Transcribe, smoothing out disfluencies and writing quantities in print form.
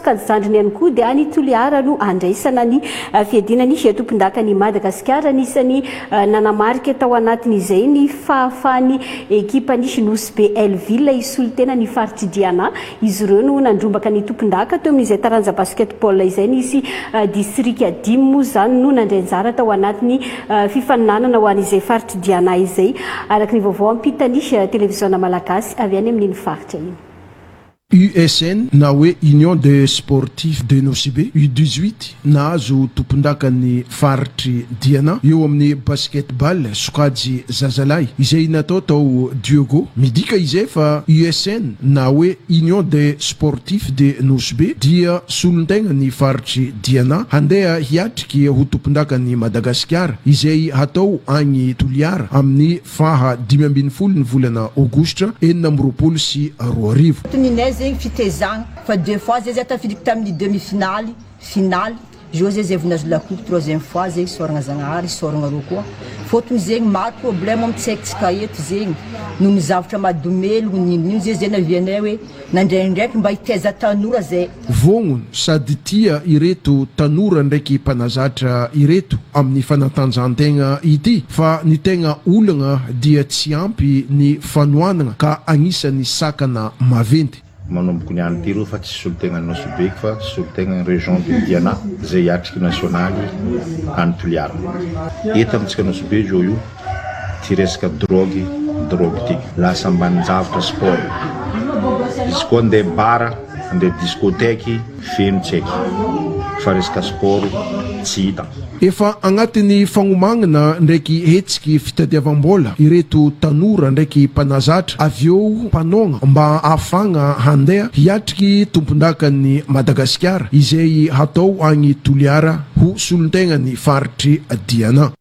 ka ny zandriny ihany koa dia any Toliara no andraisana ny fiadinany izay tompon-dakany Madagasikara. Anisany nanamarika tao anatin'izay ny fahafahany ekipany Chinos Be Elville isolo tena ny faritra Diana. Izy ireo no nandrombaka ny tompon-daka teo amin'izay taranja basketball izay nisy district 10 moa zany no nandray anjara tao anatin'ny fifaninanana ho an'izay faritra Diana izay. Araka ny vaovao ampitany televiziona malagasy avy any amin'ny faritra iny. USN na hoe Union des Sportifs de Nosy-Be U18 nahazo tompon-dakan'ny faritry Diana eo amin'ny basketball sokajy zazalahy izay natao tao Diogo. Midika izay fa USN na hoe Union des Sportifs de Nosy-Be dia solontegna ny faritry Diana handeha hiatriky ho tompon-dakan'ny Madagasikara izay hatao agny Toliara amin'ny faha 15 ny volana Aogostra 2024. Fitezagna fa 2 fois zay tafiditra tamin'ny demi-finale, finale, jo zay vonazo la coupe 3e fois zay soragna Zagnahary, soragna rô koa. Fotony zegny maro problème amitsaikintsika eto zegny. No nizavatra madomelo nino zay navianay hoe nandraindraiky mba hiteza tanora zay. Vognony sady tia ireto tanora ndraiky mpanazatra ireto amin'ny fanatanjahantegna ity fa ny tegna olagna dia tsy ampy ny fanoanana ka agnisan'ny sakana maventy. Manomboky ny any tiro fa tsy solotegna Nosy-Be fa solotegna région de Diana zay atriky nationaly any Toliara. Eto amintsika Nosy-Be zao io ty resaka drogue ty lasa ambanin-javatra sport. Izy koa andeha bara, andeha discothèque feno tsaiky fa resaka sport tsy hita. Efa agnatin'ny fagnomagnana ndraiky hetsiky fitadiavam-bola ireto tanora ndraiky mpanazatra avyeo mpanonga mba afagna handeha hiatriky tompon-dakan'ny Madagasikara izay hatao agny Toliara ho solontegna ny faritry Diana.